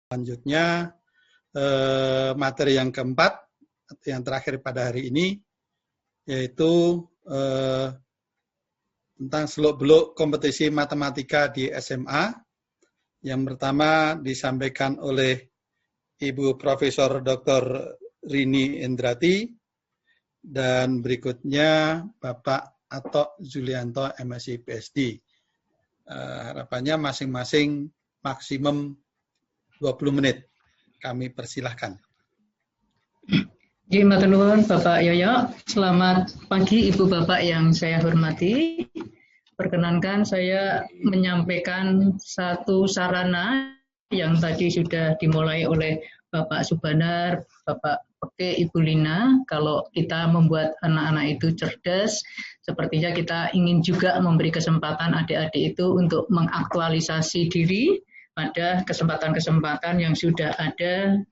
Selanjutnya materi yang keempat, yang terakhir pada hari ini, yaitu tentang seluk-beluk kompetisi matematika di SMA. Yang pertama disampaikan oleh Ibu Profesor Dr. Rini Indrati, dan berikutnya Bapak Atok Zulianto, MSc PhD. Harapannya masing-masing maksimum 20 menit. Kami persilahkan. Matur nuwun Bapak Yoyo. Selamat pagi Ibu Bapak yang saya hormati. Perkenankan saya menyampaikan satu sarana yang tadi sudah dimulai oleh Bapak Subanar, Bapak Peke, Ibu Lina. Kalau kita membuat anak-anak itu cerdas, sepertinya kita ingin juga memberi kesempatan adik-adik itu untuk mengaktualisasi diri pada kesempatan-kesempatan yang sudah ada,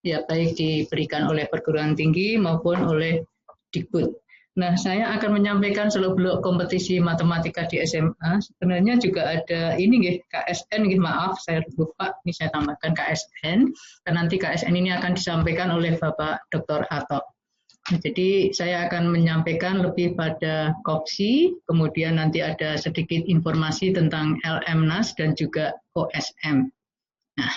ya baik diberikan oleh perguruan tinggi maupun oleh Dikbud. Nah, saya akan menyampaikan seluk-beluk kompetisi matematika di SMA. Sebenarnya juga ada ini KSN, maaf saya lupa, ini saya tambahkan KSN, dan nanti KSN ini akan disampaikan oleh Bapak Dr. Atok. Jadi saya akan menyampaikan lebih pada KOPSI, kemudian nanti ada sedikit informasi tentang LMNAS dan juga OSM. Nah,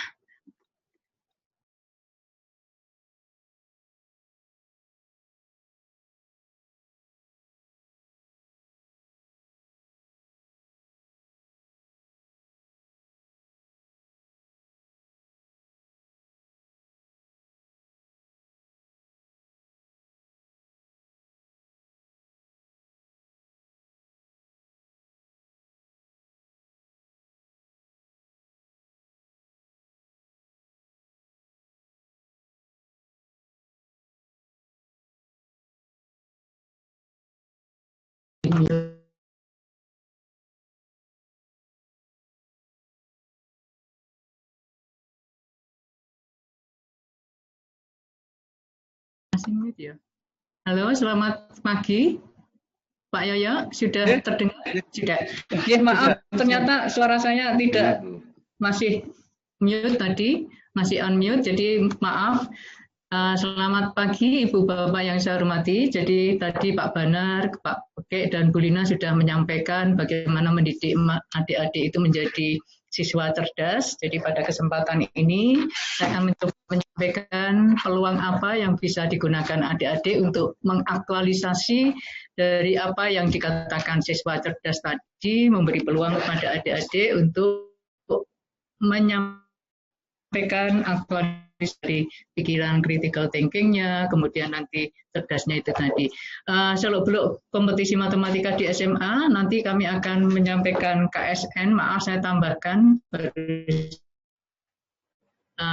halo, selamat pagi. Pak Yoyo, sudah terdengar? Sudah. Ya, maaf, ternyata suara saya tidak, masih mute tadi, masih unmute, jadi maaf. Selamat pagi Ibu Bapak yang saya hormati. Jadi tadi Pak Banar, Pak Peke, dan Bu Lina sudah menyampaikan bagaimana mendidik adik-adik itu menjadi siswa cerdas. Jadi pada kesempatan ini saya akan mencoba menyampaikan peluang apa yang bisa digunakan adik-adik untuk mengaktualisasi dari apa yang dikatakan siswa cerdas tadi, memberi peluang kepada adik-adik untuk menyampaikan aktualisasi dari pikiran critical thinking-nya, kemudian nanti cerdasnya itu tadi. Seluk-beluk kompetisi matematika di SMA, nanti kami akan menyampaikan KSN, maaf saya tambahkan,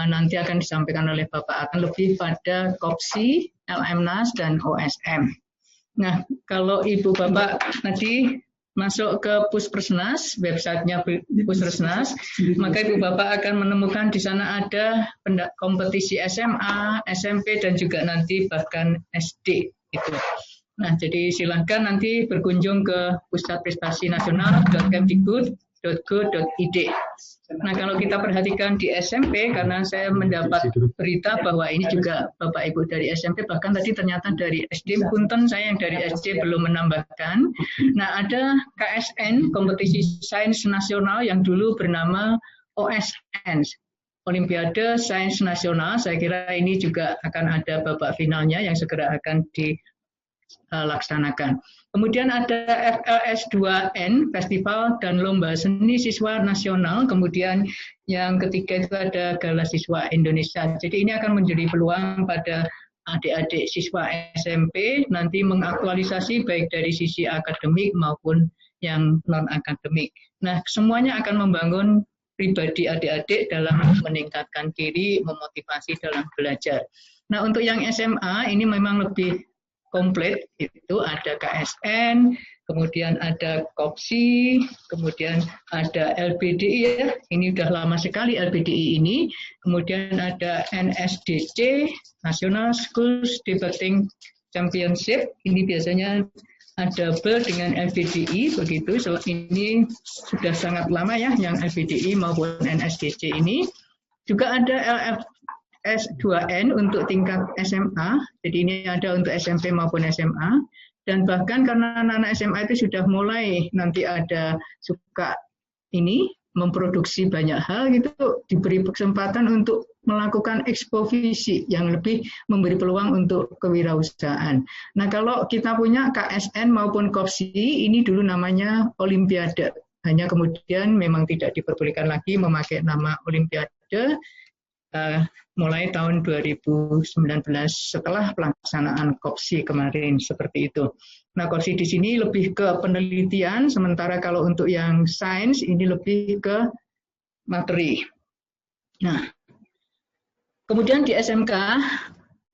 nanti akan disampaikan oleh Bapak, akan lebih pada KOPSI, LMNAS, dan OSM. Nah, kalau Ibu Bapak nanti masuk ke Pusresnas, websitenya Pusresnas, maka Ibu Bapak akan menemukan di sana ada kompetisi SMA, SMP, dan juga nanti bahkan SD. Gitu. Nah, jadi silakan nanti berkunjung ke pusatprestasi-nasional.kemdikbud.go.id. Nah, kalau kita perhatikan di SMP, karena saya mendapat berita bahwa ini juga Bapak Ibu dari SMP, bahkan tadi ternyata dari SD, punten saya yang dari SD belum menambahkan. Nah, ada KSN, kompetisi sains nasional yang dulu bernama OSN, Olimpiade Sains Nasional. Saya kira ini juga akan ada babak finalnya yang segera akan dilaksanakan. Kemudian ada FLS2N, Festival dan Lomba Seni Siswa Nasional. Kemudian yang ketiga itu ada Gala Siswa Indonesia. Jadi ini akan menjadi peluang pada adik-adik siswa SMP nanti mengaktualisasi baik dari sisi akademik maupun yang non-akademik. Nah, semuanya akan membangun pribadi adik-adik dalam meningkatkan diri, memotivasi dalam belajar. Nah, untuk yang SMA ini memang lebih komplit, itu ada KSN, kemudian ada KOPSI, kemudian ada LBDI ya, ini udah lama sekali LBDI ini, kemudian ada NSDC, National Schools Debating Championship, ini biasanya double dengan LBDI, begitu, so, ini sudah sangat lama ya, yang LBDI maupun NSDC ini. Juga ada LFS2N untuk tingkat SMA, jadi ini ada untuk SMP maupun SMA. Dan bahkan karena anak-anak SMA itu sudah mulai nanti ada suka ini memproduksi banyak hal gitu, diberi kesempatan untuk melakukan ekspovisi yang lebih memberi peluang untuk kewirausahaan. Nah, kalau kita punya KSN maupun KOPSI, ini dulu namanya Olimpiade. Hanya kemudian memang tidak diperbolehkan lagi memakai nama Olimpiade mulai tahun 2019 setelah pelaksanaan KOPSI kemarin seperti itu. Nah, KOPSI di sini lebih ke penelitian, sementara kalau untuk yang sains ini lebih ke materi. Nah, kemudian di SMK,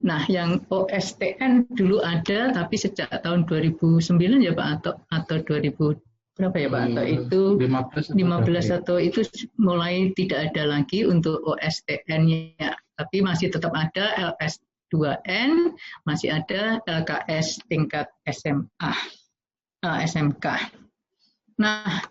nah yang OSTN dulu ada, tapi sejak tahun 2009 ya Pak, atau 2000 berapa ya Pak? Atau itu 15 atau itu mulai tidak ada lagi untuk OSTN-nya, tapi masih tetap ada LS2N, masih ada LKS tingkat SMA, SMK. Nah,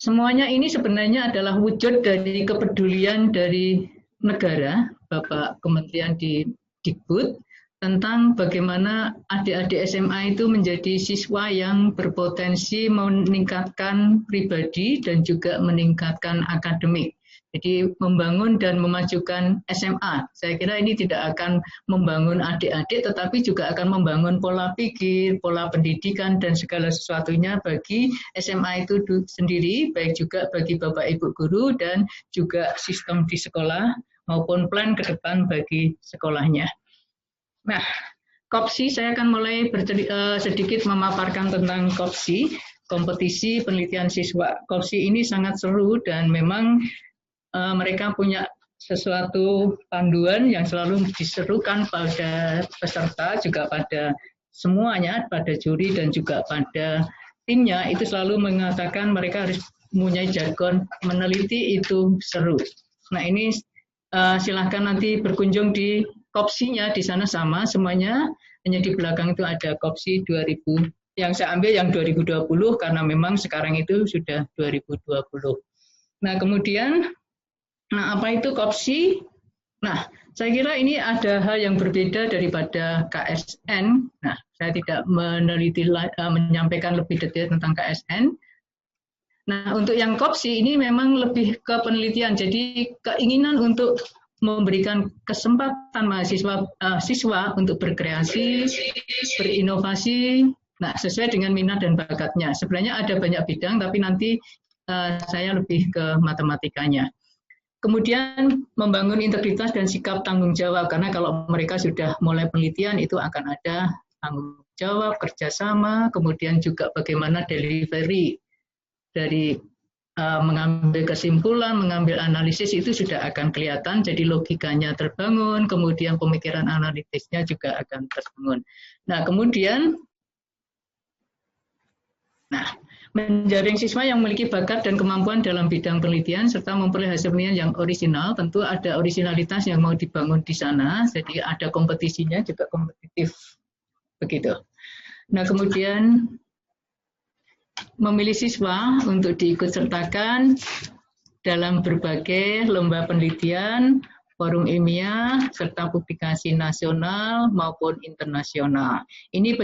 semuanya ini sebenarnya adalah wujud dari kepedulian dari negara, Bapak Kementerian Dikbud, tentang bagaimana adik-adik SMA itu menjadi siswa yang berpotensi meningkatkan pribadi dan juga meningkatkan akademik. Jadi membangun dan memajukan SMA. Saya kira ini tidak akan membangun adik-adik, tetapi juga akan membangun pola pikir, pola pendidikan, dan segala sesuatunya bagi SMA itu sendiri, baik juga bagi Bapak Ibu Guru dan juga sistem di sekolah maupun plan ke depan bagi sekolahnya. Nah, KOPSI saya akan mulai sedikit memaparkan tentang KOPSI, kompetisi penelitian siswa. KOPSI ini sangat seru dan memang mereka punya sesuatu panduan yang selalu diserukan pada peserta, juga pada semuanya, pada juri dan juga pada timnya, itu selalu mengatakan mereka harus mempunyai jargon meneliti itu seru. Nah, ini silahkan nanti berkunjung di KOPSI-nya, di sana sama semuanya, hanya di belakang itu ada KOPSI 2000, yang saya ambil yang 2020 karena memang sekarang itu sudah 2020. Nah, kemudian, apa itu KOPSI? Nah, saya kira ini ada hal yang berbeda daripada KSN. Nah, saya tidak menyampaikan lebih detail tentang KSN. Nah, untuk yang KOPSI ini memang lebih ke penelitian, jadi keinginan untuk memberikan kesempatan siswa untuk berkreasi, berinovasi, nah sesuai dengan minat dan bakatnya. Sebenarnya ada banyak bidang, tapi nanti saya lebih ke matematikanya. Kemudian membangun integritas dan sikap tanggung jawab, karena kalau mereka sudah mulai penelitian itu akan ada tanggung jawab, kerjasama, kemudian juga bagaimana delivery dari mengambil kesimpulan, mengambil analisis itu sudah akan kelihatan, jadi logikanya terbangun, kemudian pemikiran analitisnya juga akan terbangun. Nah, kemudian, menjaring siswa yang memiliki bakat dan kemampuan dalam bidang penelitian, serta memperoleh hasil penelitian yang orisinal, tentu ada orisinalitas yang mau dibangun di sana, jadi ada kompetisinya juga kompetitif, begitu. Nah, kemudian, memilih siswa untuk diikutsertakan dalam berbagai lomba penelitian, forum ilmiah, serta publikasi nasional maupun internasional. Ini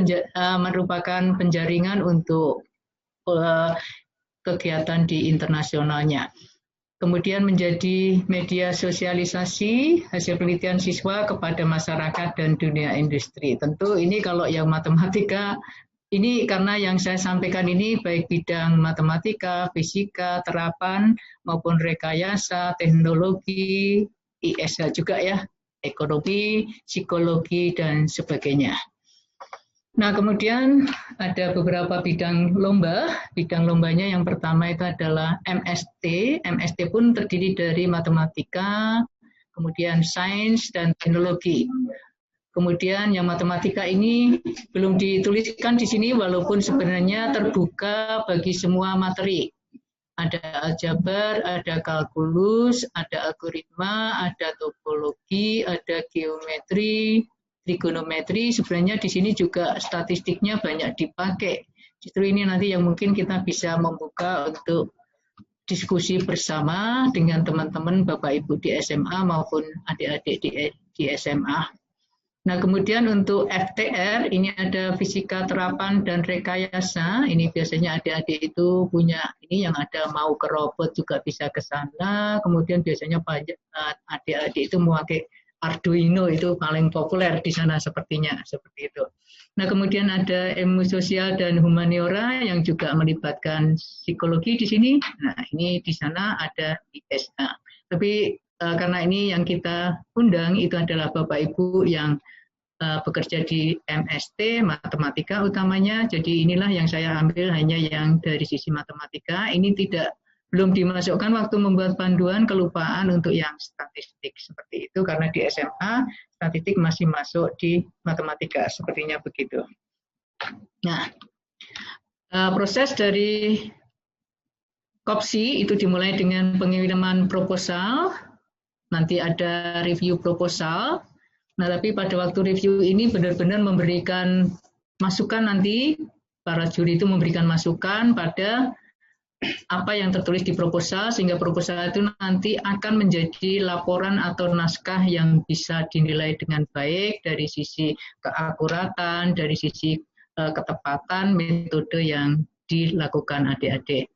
merupakan penjaringan untuk kegiatan di internasionalnya. Kemudian menjadi media sosialisasi hasil penelitian siswa kepada masyarakat dan dunia industri. Tentu ini kalau yang matematika, ini karena yang saya sampaikan ini baik bidang matematika, fisika, terapan, maupun rekayasa, teknologi, ISH juga ya, ekonomi, psikologi, dan sebagainya. Nah, kemudian ada beberapa bidang lomba. Bidang lombanya yang pertama itu adalah MST. MST pun terdiri dari matematika, kemudian sains, dan teknologi. Kemudian yang matematika ini belum dituliskan di sini walaupun sebenarnya terbuka bagi semua materi. Ada aljabar, ada kalkulus, ada algoritma, ada topologi, ada geometri, trigonometri. Sebenarnya di sini juga statistiknya banyak dipakai. Justru ini nanti yang mungkin kita bisa membuka untuk diskusi bersama dengan teman-teman Bapak Ibu di SMA maupun adik-adik di SMA. Nah, kemudian untuk FTR, ini ada fisika terapan dan rekayasa. Ini biasanya adik-adik itu punya, ini yang ada mau ke robot juga bisa ke sana. Kemudian biasanya adik-adik itu memakai Arduino, itu paling populer di sana sepertinya, seperti itu. Nah, kemudian ada ilmu sosial dan humaniora yang juga melibatkan psikologi di sini. Nah, ini di sana ada ISA. Tapi karena ini yang kita undang itu adalah Bapak Ibu yang bekerja di MST, matematika utamanya. Jadi inilah yang saya ambil hanya yang dari sisi matematika. Ini belum dimasukkan waktu membuat panduan, kelupaan untuk yang statistik seperti itu karena di SMA statistik masih masuk di matematika, sepertinya begitu. Nah, proses dari KOPSI itu dimulai dengan pengiriman proposal, nanti ada review proposal. Nah, tapi pada waktu review ini benar-benar memberikan masukan, nanti para juri itu memberikan masukan pada apa yang tertulis di proposal, sehingga proposal itu nanti akan menjadi laporan atau naskah yang bisa dinilai dengan baik dari sisi keakuratan, dari sisi ketepatan metode yang dilakukan adik-adik.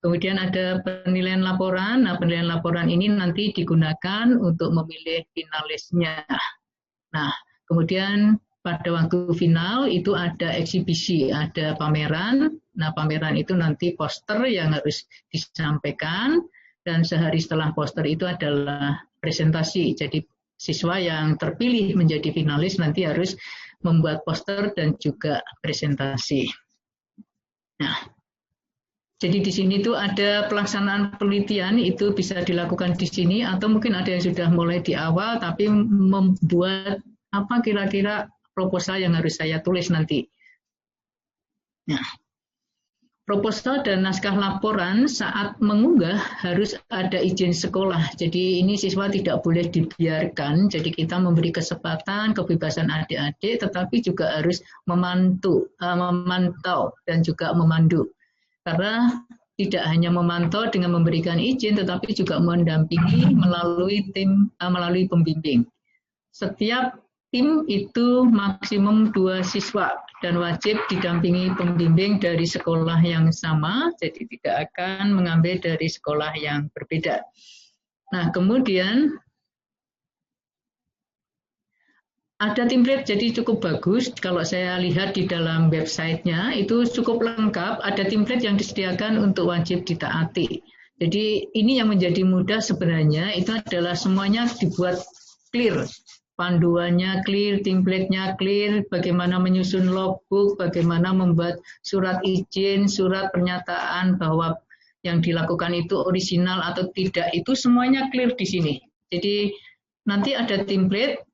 Kemudian ada penilaian laporan. Nah, penilaian laporan ini nanti digunakan untuk memilih finalisnya. Nah, kemudian pada waktu final itu ada eksibisi, ada pameran. Nah, pameran itu nanti poster yang harus disampaikan, dan sehari setelah poster itu adalah presentasi. Jadi siswa yang terpilih menjadi finalis nanti harus membuat poster dan juga presentasi. Nah, jadi di sini tuh ada pelaksanaan penelitian, itu bisa dilakukan di sini, atau mungkin ada yang sudah mulai di awal, tapi membuat apa kira-kira proposal yang harus saya tulis nanti. Nah, proposal dan naskah laporan saat mengunggah harus ada izin sekolah. Jadi ini siswa tidak boleh dibiarkan, jadi kita memberi kesempatan, kebebasan adik-adik, tetapi juga harus memantau dan juga memandu. Karena tidak hanya memantau dengan memberikan izin, tetapi juga mendampingi melalui pembimbing. Setiap tim itu maksimum 2 siswa dan wajib didampingi pembimbing dari sekolah yang sama, jadi tidak akan mengambil dari sekolah yang berbeda. Nah, kemudian ada template, jadi cukup bagus. Kalau saya lihat di dalam websitenya itu cukup lengkap. Ada template yang disediakan untuk wajib ditaati. Jadi ini yang menjadi mudah sebenarnya, itu adalah semuanya dibuat clear. Panduannya clear, template-nya clear, bagaimana menyusun logbook, bagaimana membuat surat izin, surat pernyataan bahwa yang dilakukan itu orisinal atau tidak, itu semuanya clear di sini. Jadi nanti ada template.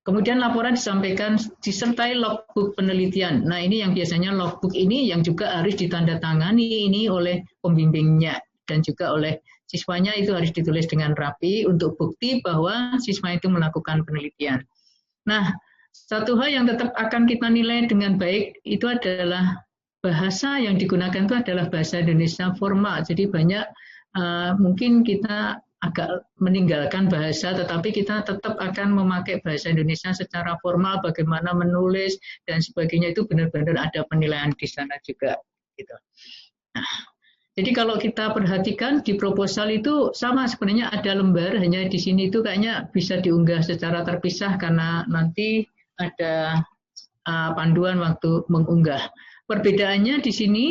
Kemudian laporan disampaikan disertai logbook penelitian. Nah, ini yang biasanya logbook ini yang juga harus ditandatangani ini oleh pembimbingnya dan juga oleh siswanya, itu harus ditulis dengan rapi untuk bukti bahwa siswa itu melakukan penelitian. Nah, satu hal yang tetap akan kita nilai dengan baik itu adalah bahasa yang digunakan itu adalah bahasa Indonesia formal. Jadi banyak mungkin kita agak meninggalkan bahasa, tetapi kita tetap akan memakai bahasa Indonesia secara formal, bagaimana menulis dan sebagainya, itu benar-benar ada penilaian di sana juga. Gitu. Nah, jadi kalau kita perhatikan di proposal itu sama sebenarnya, ada lembar, hanya di sini itu kayaknya bisa diunggah secara terpisah karena nanti ada panduan waktu mengunggah. Perbedaannya di sini,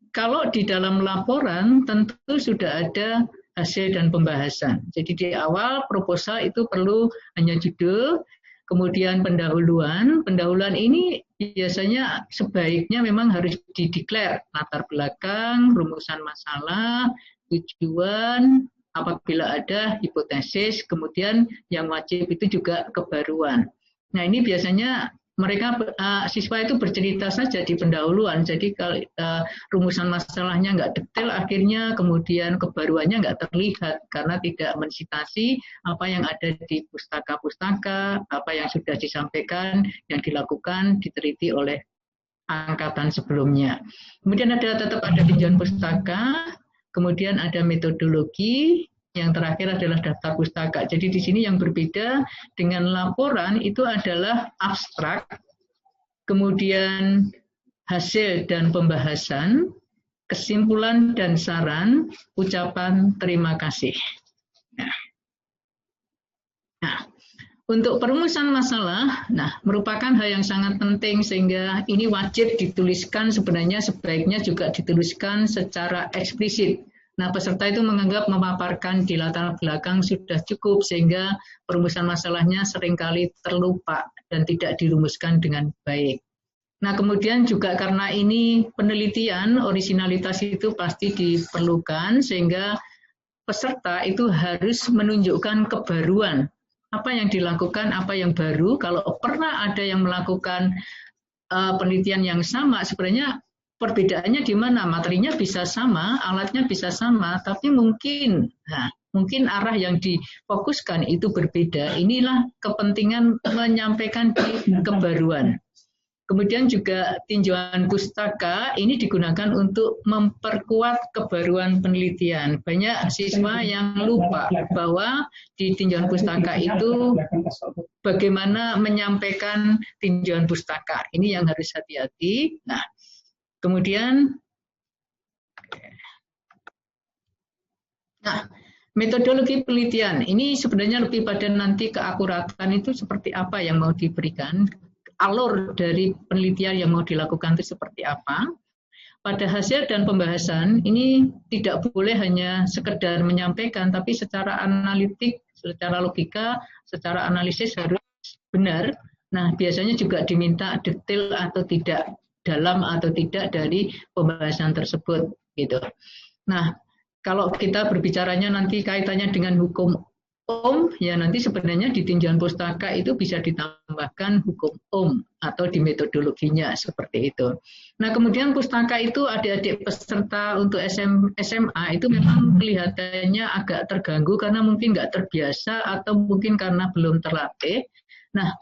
kalau di dalam laporan tentu sudah ada hasil dan pembahasan. Jadi di awal proposal itu perlu hanya judul, kemudian pendahuluan. Pendahuluan ini biasanya sebaiknya memang harus dideklar latar belakang, rumusan masalah, tujuan, apabila ada hipotesis, kemudian yang wajib itu juga kebaruan. Nah, ini biasanya mereka siswa itu bercerita saja di pendahuluan, jadi kalau rumusan masalahnya nggak detail akhirnya, kemudian kebaruannya nggak terlihat karena tidak mensitasi apa yang ada di pustaka-pustaka, apa yang sudah disampaikan, yang dilakukan, diteliti oleh angkatan sebelumnya. Kemudian tetap ada tinjauan pustaka, kemudian ada metodologi, yang terakhir adalah daftar pustaka. Jadi di sini yang berbeda dengan laporan itu adalah abstrak, kemudian hasil dan pembahasan, kesimpulan dan saran, ucapan terima kasih. Nah, untuk perumusan masalah, merupakan hal yang sangat penting sehingga ini wajib dituliskan, sebenarnya sebaiknya juga dituliskan secara eksplisit. Nah, peserta itu menganggap memaparkan di latar belakang sudah cukup sehingga perumusan masalahnya seringkali terlupa dan tidak dirumuskan dengan baik. Nah, kemudian juga karena ini penelitian, originalitas itu pasti diperlukan sehingga peserta itu harus menunjukkan kebaruan. Apa yang dilakukan, apa yang baru. Kalau pernah ada yang melakukan penelitian yang sama, sebenarnya perbedaannya di mana? Materinya bisa sama, alatnya bisa sama, tapi mungkin arah yang difokuskan itu berbeda. Inilah kepentingan menyampaikan di kebaruan. Kemudian juga tinjauan pustaka ini digunakan untuk memperkuat kebaruan penelitian. Banyak siswa yang lupa bahwa di tinjauan pustaka itu bagaimana menyampaikan tinjauan pustaka. Ini yang harus hati-hati. Nah, kemudian metodologi penelitian ini sebenarnya lebih pada nanti keakuratan itu seperti apa yang mau diberikan. Alur dari penelitian yang mau dilakukan itu seperti apa. Pada hasil dan pembahasan ini tidak boleh hanya sekedar menyampaikan, tapi secara analitik, secara logika, secara analisis harus benar. Nah, biasanya juga diminta detail atau tidak, dalam atau tidak dari pembahasan tersebut, gitu. Nah, kalau kita berbicaranya nanti kaitannya dengan hukum ya nanti sebenarnya di tinjauan pustaka itu bisa ditambahkan hukum atau di metodologinya seperti itu. Nah, kemudian pustaka itu adik-adik peserta untuk SMA itu memang kelihatannya agak terganggu karena mungkin nggak terbiasa atau mungkin karena belum terlatih. Nah,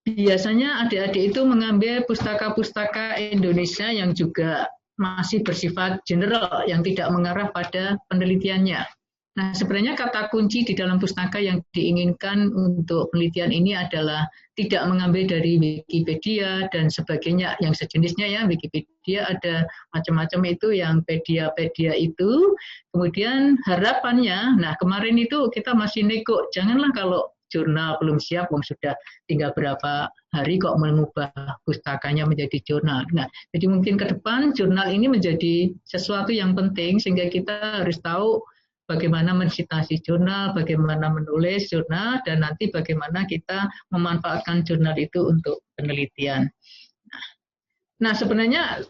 biasanya adik-adik itu mengambil pustaka-pustaka Indonesia yang juga masih bersifat general, yang tidak mengarah pada penelitiannya. Nah, sebenarnya kata kunci di dalam pustaka yang diinginkan untuk penelitian ini adalah tidak mengambil dari Wikipedia dan sebagainya, yang sejenisnya ya, Wikipedia ada macam-macam itu, yang pedia itu. Kemudian harapannya, nah kemarin itu kita masih nego, janganlah kalau jurnal belum siap, sudah tinggal berapa hari kok mengubah pustakanya menjadi jurnal. Nah, jadi mungkin ke depan jurnal ini menjadi sesuatu yang penting sehingga kita harus tahu bagaimana mensitasi jurnal, bagaimana menulis jurnal, dan nanti bagaimana kita memanfaatkan jurnal itu untuk penelitian. Nah, sebenarnya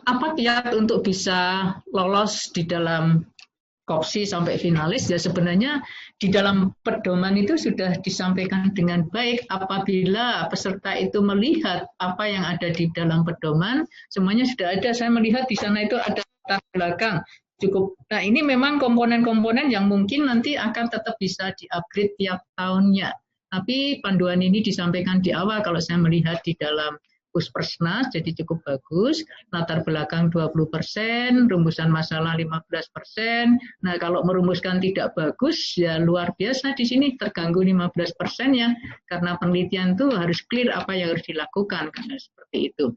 apa kiat untuk bisa lolos di dalam kopsi sampai finalis? Ya sebenarnya di dalam pedoman itu sudah disampaikan dengan baik. Apabila peserta itu melihat apa yang ada di dalam pedoman, semuanya sudah ada. Saya melihat di sana itu ada latar belakang. Cukup. Nah, ini memang komponen-komponen yang mungkin nanti akan tetap bisa di-upgrade tiap tahunnya. Tapi panduan ini disampaikan di awal kalau saya melihat di dalam Puspersnas, jadi cukup bagus. Latar belakang 20%, rumusan masalah 15%. Nah, kalau merumuskan tidak bagus, ya luar biasa di sini terganggu 15%-nya. Karena penelitian itu harus clear apa yang harus dilakukan, karena seperti itu.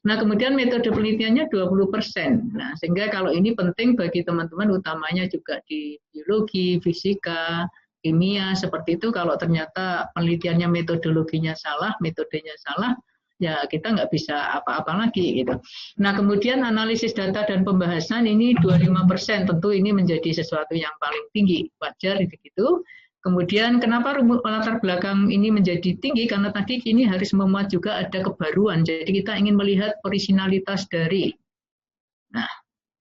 Nah, kemudian metode penelitiannya 20%. Nah, sehingga kalau ini penting bagi teman-teman, utamanya juga di biologi, fisika, kimia, seperti itu. Kalau ternyata penelitiannya metodologinya salah, metodenya salah, ya kita nggak bisa apa-apa lagi gitu. Nah, kemudian analisis data dan pembahasan ini 25%. Tentu ini menjadi sesuatu yang paling tinggi. Wajar gitu. Kemudian kenapa latar belakang ini menjadi tinggi? Karena tadi ini harus memuat juga ada kebaruan. Jadi kita ingin melihat originalitas dari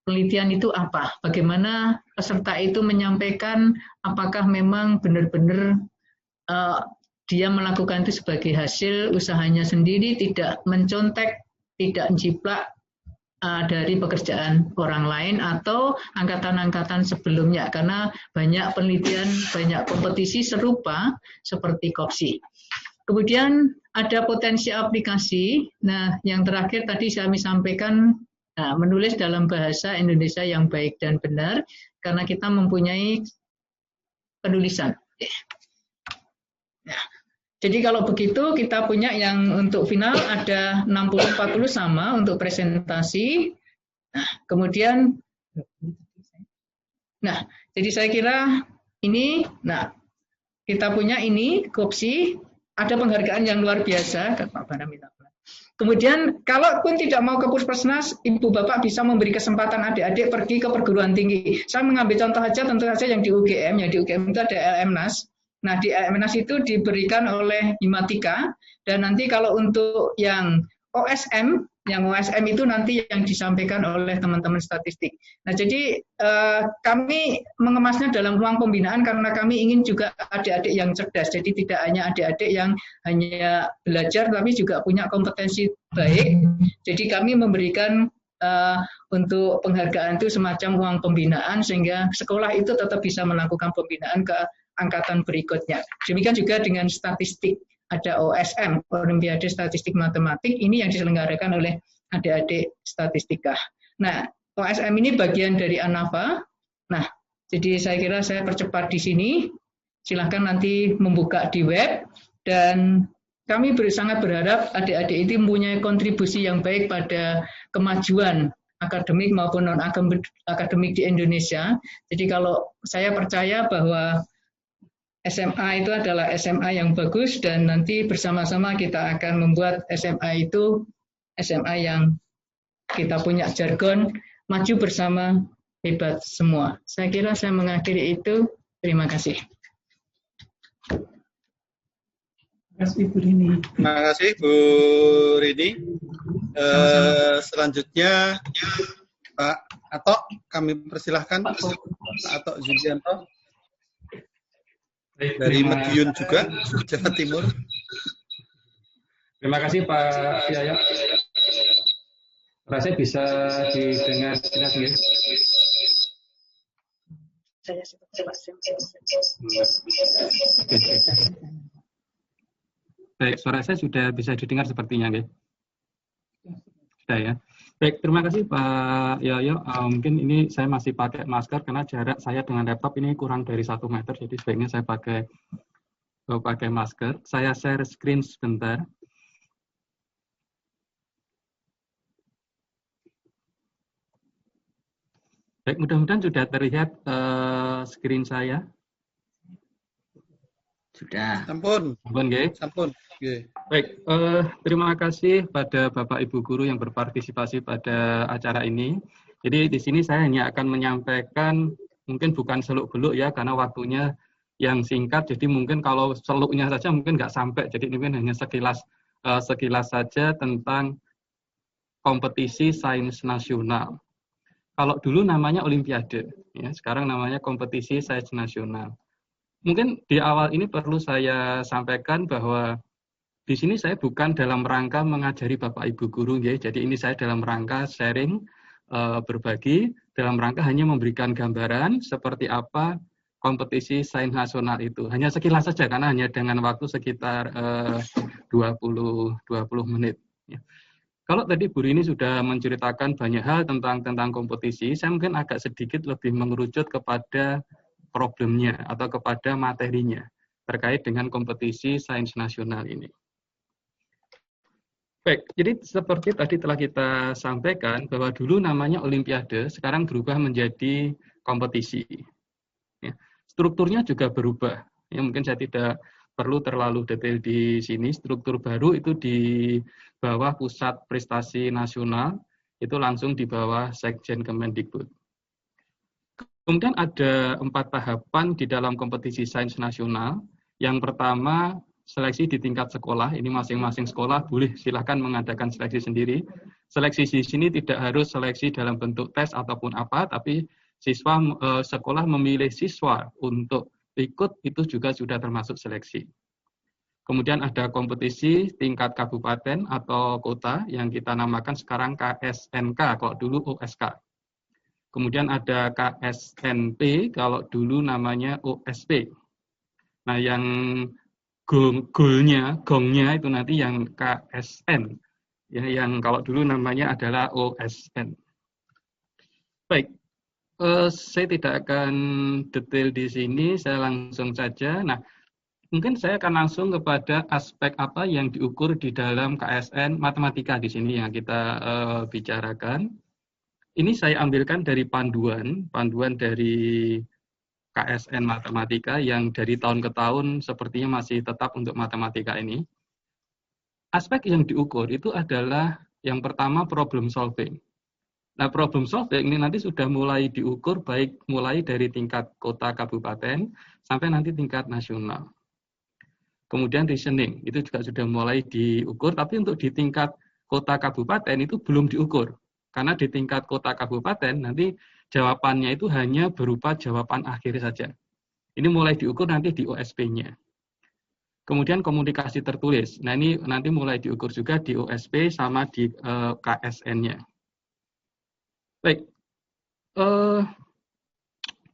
penelitian itu apa. Bagaimana peserta itu menyampaikan apakah memang benar-benar dia melakukan itu sebagai hasil usahanya sendiri, tidak mencontek, tidak menjiplak dari pekerjaan orang lain atau angkatan-angkatan sebelumnya, karena banyak penelitian, banyak kompetisi serupa seperti kopsi. Kemudian ada potensi aplikasi. Nah, yang terakhir tadi kami sampaikan Nah, menulis dalam bahasa Indonesia yang baik dan benar, karena kita mempunyai penulisan. Nah, jadi kalau begitu kita punya yang untuk final ada 60-40 sama untuk presentasi. Nah, kemudian, jadi saya kira ini, kita punya ini, KOPSI, ada penghargaan yang luar biasa, Pak Bana minta. Kemudian, kalaupun tidak mau ke Puskesmas, Ibu Bapak bisa memberi kesempatan adik-adik pergi ke perguruan tinggi. Saya mengambil contoh aja, tentu saja yang di UGM, itu ada LMNAS. Nah, di LMNAS itu diberikan oleh Himatika, dan nanti kalau untuk yang OSM itu nanti yang disampaikan oleh teman-teman statistik. Nah, jadi kami mengemasnya dalam ruang pembinaan karena kami ingin juga adik-adik yang cerdas. Jadi tidak hanya adik-adik yang hanya belajar, tapi juga punya kompetensi baik. Jadi kami memberikan untuk penghargaan itu semacam ruang pembinaan sehingga sekolah itu tetap bisa melakukan pembinaan ke angkatan berikutnya. Demikian juga dengan statistik. Ada OSM, Olimpiade Statistik Matematik, ini yang diselenggarakan oleh adik-adik statistika. Nah, OSM ini bagian dari ANAFA. Nah, jadi saya kira saya percepat di sini. Silahkan nanti membuka di web. Dan kami sangat berharap adik-adik ini mempunyai kontribusi yang baik pada kemajuan akademik maupun non-akademik di Indonesia. Jadi kalau saya percaya bahwa SMA itu adalah SMA yang bagus dan nanti bersama-sama kita akan membuat SMA itu SMA yang kita punya jargon maju bersama hebat semua. Saya kira saya mengakhiri itu. Terima kasih. Terima kasih Bu Rini. Terima kasih Bu Rini. Selanjutnya Pak Atok, kami persilahkan Pak Atok Zulianto. Dari Madiun juga, Jawa Timur. Terima kasih Pak Yaya. Rasanya bisa didengar jelas nggih? Baik, suara saya sudah bisa didengar sepertinya nggih. Sudah ya. Baik, terima kasih Pak Yoyo. Mungkin ini saya masih pakai masker karena jarak saya dengan laptop ini kurang dari 1 meter, jadi sebaiknya saya pakai masker. Saya share screen sebentar. Baik, mudah-mudahan sudah terlihat screen saya. Sudah. Sampun. Sampun, nggih. Sampun. Baik, terima kasih pada Bapak Ibu Guru yang berpartisipasi pada acara ini. Jadi di sini saya hanya akan menyampaikan, mungkin bukan seluk-beluk ya, karena waktunya yang singkat, jadi mungkin kalau seluknya saja mungkin nggak sampai, jadi ini mungkin hanya sekilas saja tentang kompetisi sains nasional. Kalau dulu namanya Olimpiade, ya, sekarang namanya kompetisi sains nasional. Mungkin di awal ini perlu saya sampaikan bahwa di sini saya bukan dalam rangka mengajari Bapak Ibu Guru, ya. Jadi ini saya dalam rangka sharing, berbagi, dalam rangka hanya memberikan gambaran seperti apa kompetisi sains nasional itu. Hanya sekilas saja karena hanya dengan waktu sekitar 20 menit. Ya. Kalau tadi Bu Rini sudah menceritakan banyak hal tentang kompetisi, saya mungkin agak sedikit lebih mengerucut kepada problemnya atau kepada materinya terkait dengan kompetisi sains nasional ini. Baik, jadi seperti tadi telah kita sampaikan bahwa dulu namanya Olimpiade, sekarang berubah menjadi kompetisi. Ya, strukturnya juga berubah. Ya, mungkin saya tidak perlu terlalu detail di sini. Struktur baru itu di bawah Pusat Prestasi Nasional, itu langsung di bawah Sekjen Kemendikbud. Kemudian ada 4 tahapan di dalam kompetisi sains nasional. Yang pertama, seleksi di tingkat sekolah, ini masing-masing sekolah boleh silahkan mengadakan seleksi sendiri. Seleksi di sini tidak harus seleksi dalam bentuk tes ataupun apa, tapi sekolah memilih siswa untuk ikut, itu juga sudah termasuk seleksi. Kemudian ada kompetisi tingkat kabupaten atau kota yang kita namakan sekarang KSNK, kalau dulu OSK. Kemudian ada KSNP, kalau dulu namanya OSP. Nah, yang gongnya itu nanti yang KSN, ya, yang kalau dulu namanya adalah OSN. Baik, saya tidak akan detail di sini, saya langsung saja. Nah, mungkin saya akan langsung kepada aspek apa yang diukur di dalam KSN Matematika di sini yang kita bicarakan. Ini saya ambilkan dari panduan dari KSN Matematika yang dari tahun ke tahun sepertinya masih tetap untuk matematika ini. Aspek yang diukur itu adalah yang pertama problem solving. Nah, problem solving ini nanti sudah mulai diukur baik mulai dari tingkat kota kabupaten sampai nanti tingkat nasional. Kemudian reasoning itu juga sudah mulai diukur, tapi untuk di tingkat kota kabupaten itu belum diukur. Karena di tingkat kota kabupaten nanti jawabannya itu hanya berupa jawaban akhir saja. Ini mulai diukur nanti di OSP-nya. Kemudian komunikasi tertulis. Nah, ini nanti mulai diukur juga di OSP sama di KSN-nya. Baik.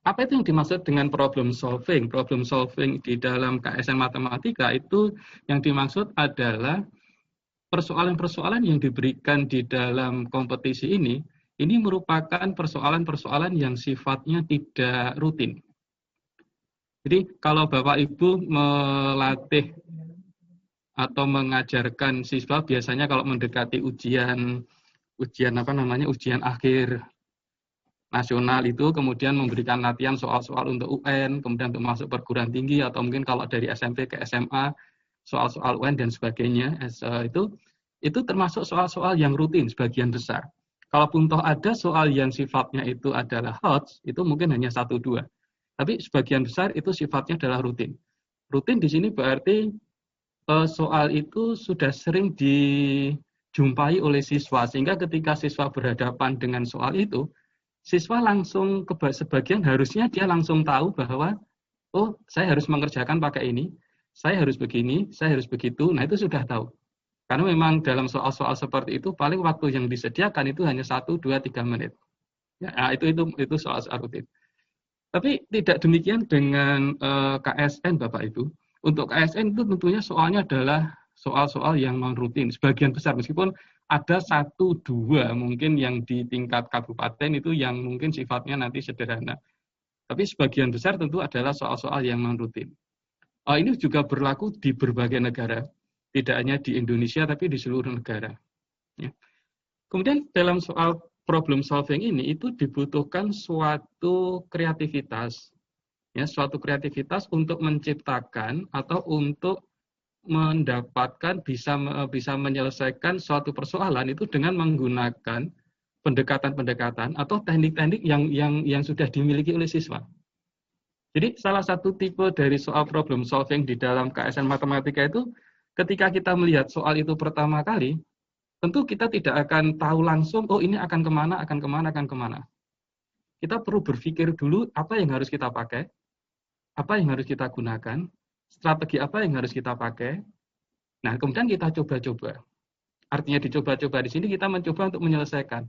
Apa itu yang dimaksud dengan problem solving? Problem solving di dalam KSN Matematika itu yang dimaksud adalah persoalan-persoalan yang diberikan di dalam kompetisi ini merupakan persoalan-persoalan yang sifatnya tidak rutin. Jadi kalau Bapak Ibu melatih atau mengajarkan siswa biasanya kalau mendekati ujian akhir nasional itu kemudian memberikan latihan soal-soal untuk UN, kemudian untuk masuk perguruan tinggi atau mungkin kalau dari SMP ke SMA soal-soal UN dan sebagainya, itu termasuk soal-soal yang rutin sebagian besar. Kalaupun toh ada soal yang sifatnya itu adalah HOTS, itu mungkin hanya 1-2. Tapi sebagian besar itu sifatnya adalah rutin. Rutin di sini berarti soal itu sudah sering dijumpai oleh siswa, sehingga ketika siswa berhadapan dengan soal itu, siswa langsung sebagian harusnya dia langsung tahu bahwa, oh saya harus mengerjakan pakai ini, saya harus begini, saya harus begitu. Nah itu sudah tahu. Karena memang dalam soal-soal seperti itu paling waktu yang disediakan itu hanya 1, 2, 3 menit. Ya, itu soal-soal rutin. Tapi tidak demikian dengan KSN Bapak Ibu. Untuk KSN itu tentunya soalnya adalah soal-soal yang non-rutin. Sebagian besar meskipun ada 1-2 mungkin yang di tingkat kabupaten itu yang mungkin sifatnya nanti sederhana. Tapi sebagian besar tentu adalah soal-soal yang non-rutin. Ini juga berlaku di berbagai negara. Tidak hanya di Indonesia, tapi di seluruh negara. Ya. Kemudian dalam soal problem solving ini, itu dibutuhkan suatu kreativitas. Ya, suatu kreativitas untuk menciptakan atau untuk mendapatkan bisa menyelesaikan suatu persoalan itu dengan menggunakan pendekatan-pendekatan atau teknik-teknik yang sudah dimiliki oleh siswa. Jadi salah satu tipe dari soal problem solving di dalam KSN Matematika itu ketika kita melihat soal itu pertama kali, tentu kita tidak akan tahu langsung, oh ini akan kemana. Kita perlu berpikir dulu apa yang harus kita pakai, apa yang harus kita gunakan, strategi apa yang harus kita pakai. Nah, kemudian kita coba-coba. Artinya dicoba-coba di sini kita mencoba untuk menyelesaikan.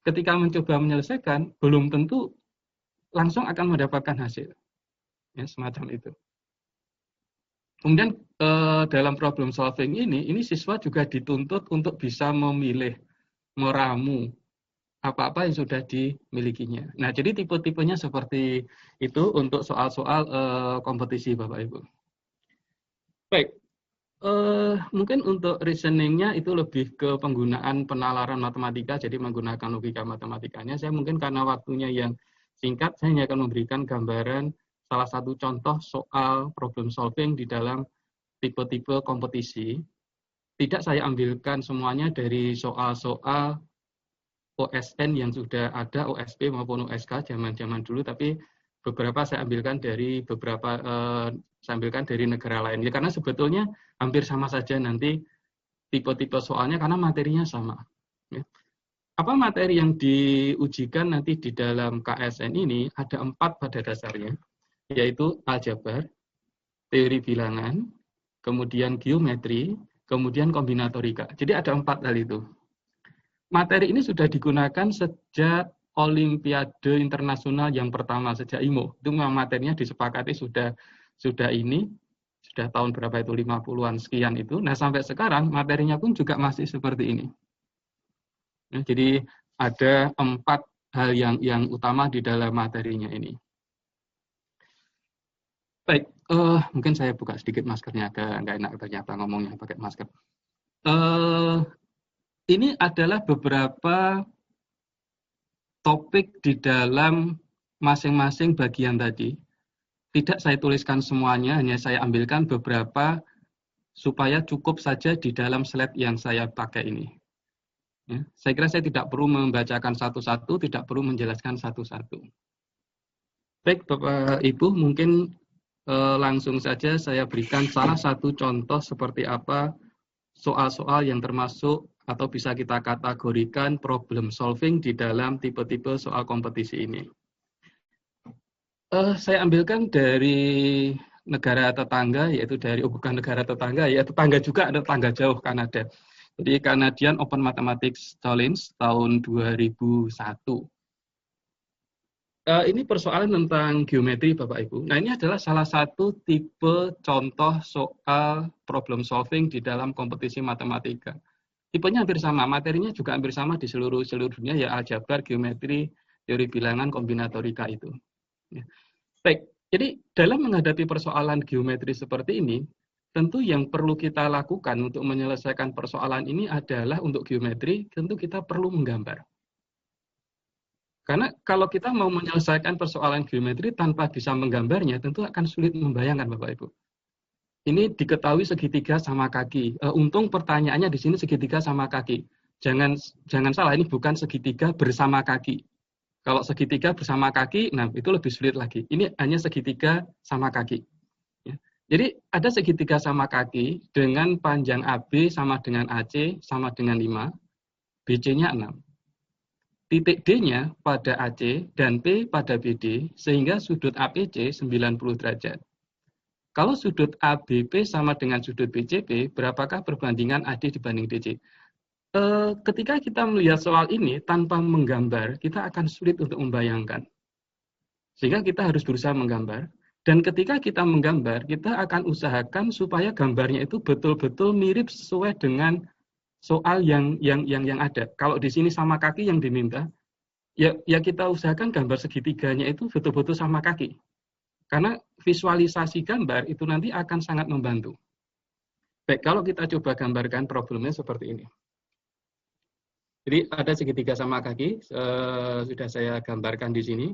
Ketika mencoba menyelesaikan, belum tentu langsung akan mendapatkan hasil. Ya, semacam itu. Kemudian dalam problem solving ini siswa juga dituntut untuk bisa memilih, meramu apa-apa yang sudah dimilikinya. Nah, jadi tipe-tipenya seperti itu untuk soal-soal kompetisi, Bapak Ibu. Baik, mungkin untuk reasoningnya itu lebih ke penggunaan penalaran matematika, jadi menggunakan logika matematikanya. Saya mungkin karena waktunya yang singkat, saya hanya akan memberikan gambaran salah satu contoh soal problem solving di dalam tipe-tipe kompetisi. Tidak saya ambilkan semuanya dari soal-soal OSN yang sudah ada, OSP maupun OSK zaman-zaman dulu, tapi beberapa saya ambilkan dari negara lain. Ya, karena sebetulnya hampir sama saja nanti tipe-tipe soalnya karena materinya sama. Ya. Apa materi yang diujikan nanti di dalam KSN ini? Ada 4 pada dasarnya, yaitu aljabar, teori bilangan, kemudian geometri, kemudian kombinatorika. Jadi ada 4 hal itu. Materi ini sudah digunakan sejak Olimpiade Internasional yang pertama, sejak IMO. Itu memang materinya disepakati sudah tahun berapa itu, 50-an sekian itu. Nah, sampai sekarang materinya pun juga masih seperti ini. Nah, jadi ada 4 hal yang utama di dalam materinya ini. Baik, mungkin saya buka sedikit maskernya, agak nggak enak ternyata ngomongnya pakai masker. Ini adalah beberapa topik di dalam masing-masing bagian tadi. Tidak saya tuliskan semuanya, hanya saya ambilkan beberapa supaya cukup saja di dalam slide yang saya pakai ini. Ya, saya kira saya tidak perlu membacakan satu-satu, tidak perlu menjelaskan satu-satu. Baik, Bapak Ibu, mungkin langsung saja saya berikan salah satu contoh seperti apa soal-soal yang termasuk atau bisa kita kategorikan problem solving di dalam tipe-tipe soal kompetisi ini. Saya ambilkan dari negara tetangga, yaitu dari bukan negara tetangga, ya tetangga juga, ada tetangga jauh, Kanada. Jadi Canadian Open Mathematics Challenge tahun 2001. Ini persoalan tentang geometri, Bapak Ibu. Nah, ini adalah salah satu tipe contoh soal problem solving di dalam kompetisi matematika. Tipenya hampir sama, materinya juga hampir sama di seluruh dunia, ya aljabar, geometri, teori bilangan, kombinatorika itu. Ya. Baik, jadi dalam menghadapi persoalan geometri seperti ini, tentu yang perlu kita lakukan untuk menyelesaikan persoalan ini adalah untuk geometri, tentu kita perlu menggambar. Karena kalau kita mau menyelesaikan persoalan geometri tanpa bisa menggambarnya, tentu akan sulit membayangkan, Bapak Ibu. Ini diketahui segitiga sama kaki. Untung pertanyaannya di sini segitiga sama kaki. Jangan salah, ini bukan segitiga bersama kaki. Kalau segitiga bersama kaki, nah itu lebih sulit lagi. Ini hanya segitiga sama kaki. Ya. Jadi ada segitiga sama kaki dengan panjang AB sama dengan AC sama dengan 5, BC-nya 6. Titik D-nya pada AC dan P pada BD, sehingga sudut APC 90 derajat. Kalau sudut ABP sama dengan sudut BCP, berapakah perbandingan AD dibanding DC? Ketika kita melihat soal ini tanpa menggambar, kita akan sulit untuk membayangkan. Sehingga kita harus berusaha menggambar. Dan ketika kita menggambar, kita akan usahakan supaya gambarnya itu betul-betul mirip sesuai dengan soal yang ada. Kalau di sini sama kaki yang diminta, ya kita usahakan gambar segitiganya itu betul-betul sama kaki. Karena visualisasi gambar itu nanti akan sangat membantu. Baik, kalau kita coba gambarkan problemnya seperti ini. Jadi ada segitiga sama kaki, sudah saya gambarkan di sini.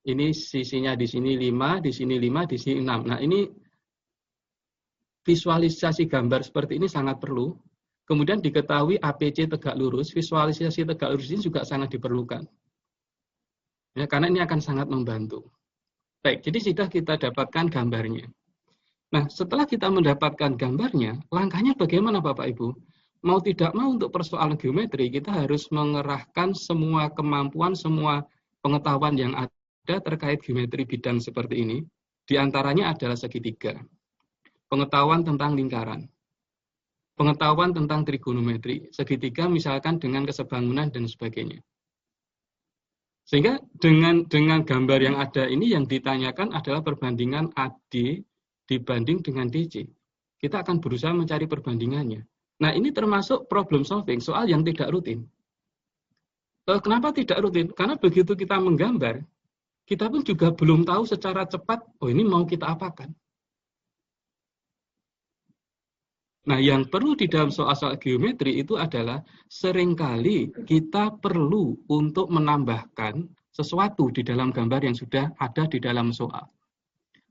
Ini sisinya di sini 5, di sini 5, di sini 6. Nah, ini visualisasi gambar seperti ini sangat perlu. Kemudian diketahui APC tegak lurus, visualisasi tegak lurus ini juga sangat diperlukan. Ya, karena ini akan sangat membantu. Baik, jadi sudah kita dapatkan gambarnya. Nah, setelah kita mendapatkan gambarnya, langkahnya bagaimana Bapak Ibu? Mau tidak mau untuk persoalan geometri, kita harus mengerahkan semua kemampuan, semua pengetahuan yang ada terkait geometri bidang seperti ini. Di antaranya adalah segitiga. Pengetahuan tentang lingkaran. Pengetahuan tentang trigonometri. Segitiga misalkan dengan kesebangunan dan sebagainya. Sehingga dengan gambar yang ada ini yang ditanyakan adalah perbandingan AD dibanding dengan DC. Kita akan berusaha mencari perbandingannya. Nah, ini termasuk problem solving, soal yang tidak rutin. Kenapa tidak rutin? Karena begitu kita menggambar, kita pun juga belum tahu secara cepat, oh ini mau kita apakan. Nah, yang perlu di dalam soal-soal geometri itu adalah seringkali kita perlu untuk menambahkan sesuatu di dalam gambar yang sudah ada di dalam soal.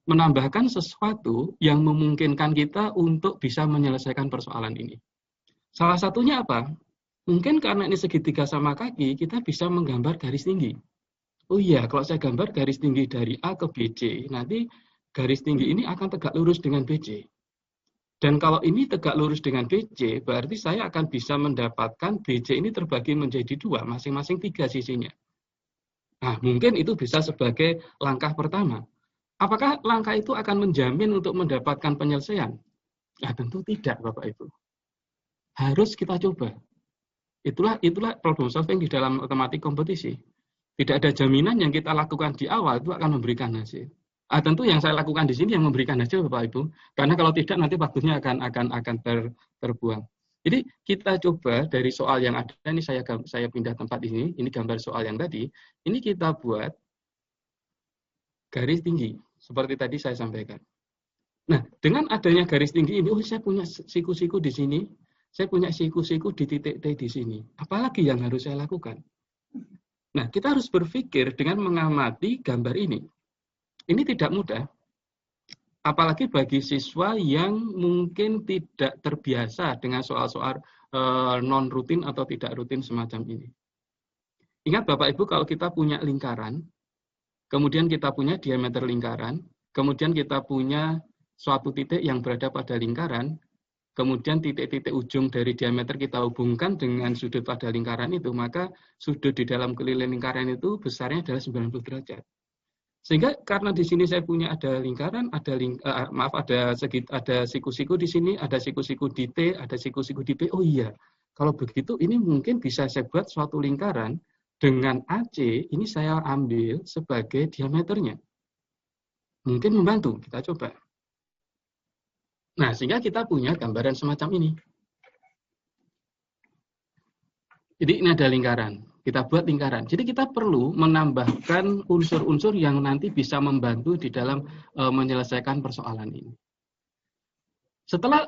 Menambahkan sesuatu yang memungkinkan kita untuk bisa menyelesaikan persoalan ini. Salah satunya apa? Mungkin karena ini segitiga sama kaki, kita bisa menggambar garis tinggi. Oh iya, kalau saya gambar garis tinggi dari A ke BC, nanti garis tinggi ini akan tegak lurus dengan BC. Dan kalau ini tegak lurus dengan BC, berarti saya akan bisa mendapatkan BC ini terbagi menjadi 2, masing-masing 3 sisinya. Nah, mungkin itu bisa sebagai langkah pertama. Apakah langkah itu akan menjamin untuk mendapatkan penyelesaian? Nah, tentu tidak, Bapak Ibu. Harus kita coba. Itulah problem solving di dalam matematik kompetisi. Tidak ada jaminan yang kita lakukan di awal itu akan memberikan hasil. Tentu yang saya lakukan di sini yang memberikan hasil Bapak Ibu, karena kalau tidak nanti waktunya akan terbuang. Jadi kita coba dari soal yang ada, ini saya pindah tempat ini gambar soal yang tadi, ini kita buat garis tinggi, seperti tadi saya sampaikan. Nah, dengan adanya garis tinggi ini, saya punya siku-siku di sini, saya punya siku-siku di titik T di sini. Apalagi yang harus saya lakukan? Nah, kita harus berpikir dengan mengamati gambar ini. Ini tidak mudah. Apalagi bagi siswa yang mungkin tidak terbiasa dengan soal-soal non-rutin atau tidak rutin semacam ini. Ingat Bapak Ibu, kalau kita punya lingkaran, kemudian kita punya diameter lingkaran, kemudian kita punya suatu titik yang berada pada lingkaran, kemudian titik-titik ujung dari diameter kita hubungkan dengan sudut pada lingkaran itu, maka sudut di dalam keliling lingkaran itu besarnya adalah 90 derajat. Sehingga karena di sini saya punya ada lingkaran, ada siku-siku di sini, ada siku-siku di T, ada siku-siku di P. Oh iya, kalau begitu ini mungkin bisa saya buat suatu lingkaran dengan AC, ini saya ambil sebagai diameternya. Mungkin membantu, kita coba. Nah, sehingga kita punya gambaran semacam ini. Jadi ini ada lingkaran. Kita buat lingkaran. Jadi kita perlu menambahkan unsur-unsur yang nanti bisa membantu di dalam menyelesaikan persoalan ini. Setelah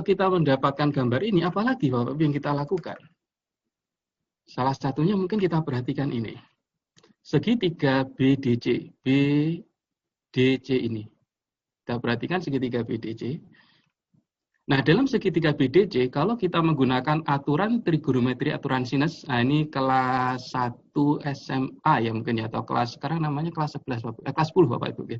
kita mendapatkan gambar ini, apalagi Bapak Ibu yang kita lakukan? Salah satunya mungkin kita perhatikan ini. Segitiga BDC. BDC ini. Kita perhatikan segitiga BDC. Nah, dalam segitiga BDC, kalau kita menggunakan aturan trigonometri, aturan sinus, nah ini kelas 1 SMA ya mungkin ya, atau kelas, sekarang namanya kelas 11, kelas 10 Bapak Ibu. Ya.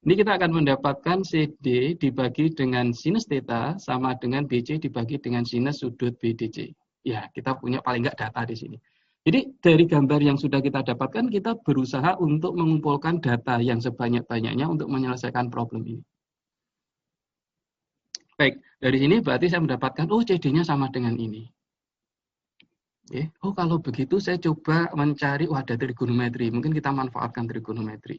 Ini kita akan mendapatkan CD dibagi dengan sinus theta sama dengan BC dibagi dengan sinus sudut BDC. Ya, kita punya paling nggak data di sini. Jadi dari gambar yang sudah kita dapatkan, kita berusaha untuk mengumpulkan data yang sebanyak-banyaknya untuk menyelesaikan problem ini. Baik, dari sini berarti saya mendapatkan, oh CD-nya sama dengan ini. Oke. Oh kalau begitu saya coba mencari, ada trigonometri. Mungkin kita manfaatkan trigonometri.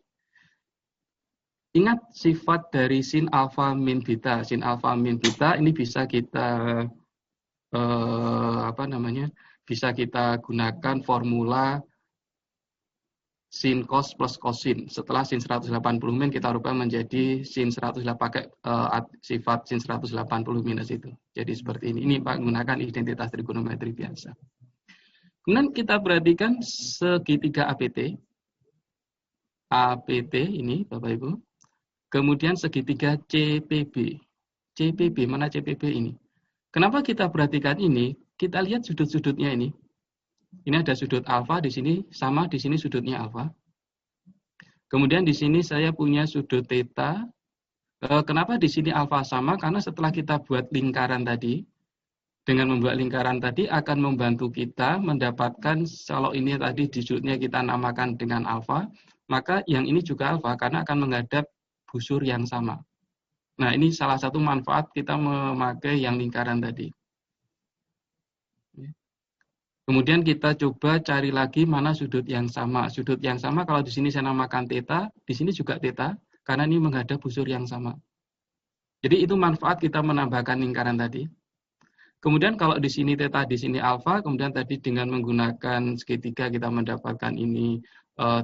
Ingat sifat dari sin alfa min beta. Sin alfa min beta ini bisa kita, bisa kita gunakan formula sin cos plus cosin. Setelah sin 180 min kita rubah menjadi sin 180 pakai sifat sin 180 minus itu. Jadi seperti ini. Ini menggunakan identitas trigonometri biasa. Kemudian kita perhatikan segitiga APT. APT ini Bapak Ibu. Kemudian segitiga CPB. CPB, mana CPB ini? Kenapa kita perhatikan ini? Kita lihat sudut-sudutnya ini. Ini ada sudut alfa di sini, sama di sini sudutnya alfa. Kemudian di sini saya punya sudut theta. Kenapa di sini alfa sama? Karena setelah kita buat lingkaran tadi, dengan membuat lingkaran tadi akan membantu kita mendapatkan, kalau ini tadi di sudutnya kita namakan dengan alfa, maka yang ini juga alfa karena akan menghadap busur yang sama. Nah, ini salah satu manfaat kita memakai yang lingkaran tadi. Kemudian kita coba cari lagi mana sudut yang sama. Sudut yang sama kalau di sini saya namakan theta, di sini juga theta, karena ini menghadap busur yang sama. Jadi itu manfaat kita menambahkan lingkaran tadi. Kemudian kalau di sini theta, di sini alfa, kemudian tadi dengan menggunakan segitiga kita mendapatkan ini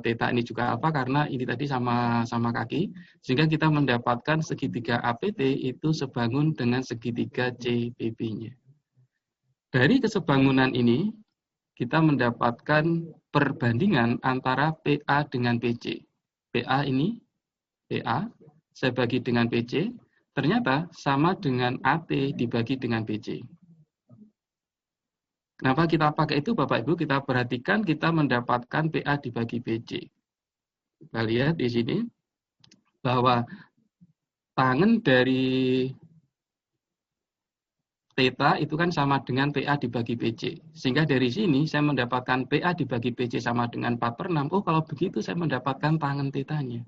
theta ini juga alfa karena ini tadi sama kaki. Sehingga kita mendapatkan segitiga APT itu sebangun dengan segitiga CPB-nya. Dari kesebangunan ini, kita mendapatkan perbandingan antara PA dengan PC. PA ini, PA, saya bagi dengan PC, ternyata sama dengan AT dibagi dengan PC. Kenapa kita pakai itu Bapak Ibu? Kita perhatikan kita mendapatkan PA dibagi PC. Kita lihat di sini bahwa tangen dari theta itu kan sama dengan PA dibagi PC. Sehingga dari sini saya mendapatkan PA dibagi PC sama dengan 4/6. Oh kalau begitu saya mendapatkan tangen tetanya.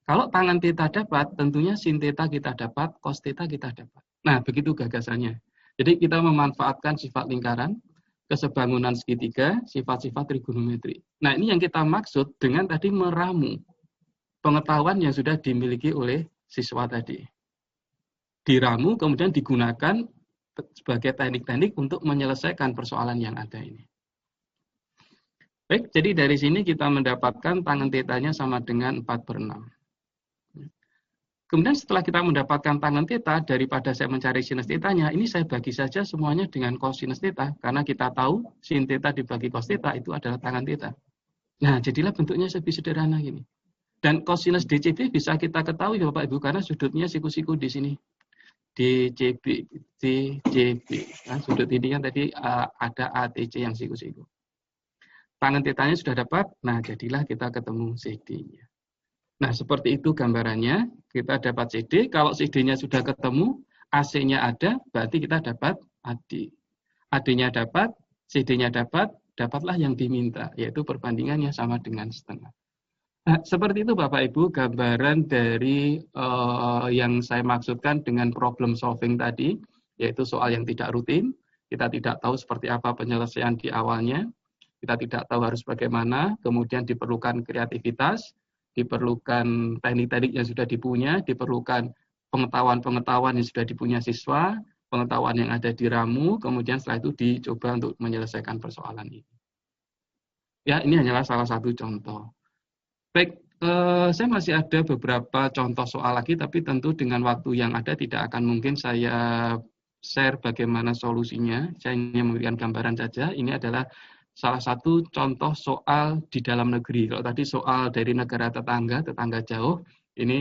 Kalau tangen theta dapat, tentunya sin theta kita dapat, cos theta kita dapat. Nah begitu gagasannya. Jadi kita memanfaatkan sifat lingkaran, kesebangunan segitiga, sifat-sifat trigonometri. Nah ini yang kita maksud dengan tadi meramu pengetahuan yang sudah dimiliki oleh siswa tadi. Diramu kemudian digunakan sebagai teknik-teknik untuk menyelesaikan persoalan yang ada ini. Baik, jadi dari sini kita mendapatkan tangen tetanya sama dengan 4/6. Kemudian setelah kita mendapatkan tangen theta, daripada saya mencari sinus tetanya, ini saya bagi saja semuanya dengan cosinus theta, karena kita tahu sin theta dibagi cos theta itu adalah tangen theta. Nah, jadilah bentuknya lebih sederhana gini. Dan cosinus DCB bisa kita ketahui Bapak Ibu, karena sudutnya siku-siku di sini. DCB. Nah, sudut ini kan tadi ada ATC yang siku-siku. Tangen tetanya sudah dapat, nah jadilah kita ketemu CD-nya. Nah, seperti itu gambarannya. Kita dapat CD, kalau CD-nya sudah ketemu, AC-nya ada, berarti kita dapat AD. AD-nya dapat, CD-nya dapat, dapatlah yang diminta, yaitu perbandingannya sama dengan setengah. Nah, seperti itu Bapak Ibu gambaran dari yang saya maksudkan dengan problem solving tadi, yaitu soal yang tidak rutin. Kita tidak tahu seperti apa penyelesaian di awalnya. Kita tidak tahu harus bagaimana, kemudian diperlukan kreativitas, diperlukan teknik-teknik yang sudah dipunya, diperlukan pengetahuan-pengetahuan yang sudah dipunya siswa, pengetahuan yang ada di ramu, kemudian setelah itu dicoba untuk menyelesaikan persoalan ini. Ya, ini hanyalah salah satu contoh. Baik, saya masih ada beberapa contoh soal lagi, tapi tentu dengan waktu yang ada tidak akan mungkin saya share bagaimana solusinya. Saya hanya memberikan gambaran saja. Ini adalah salah satu contoh soal di dalam negeri. Kalau tadi soal dari negara tetangga jauh, ini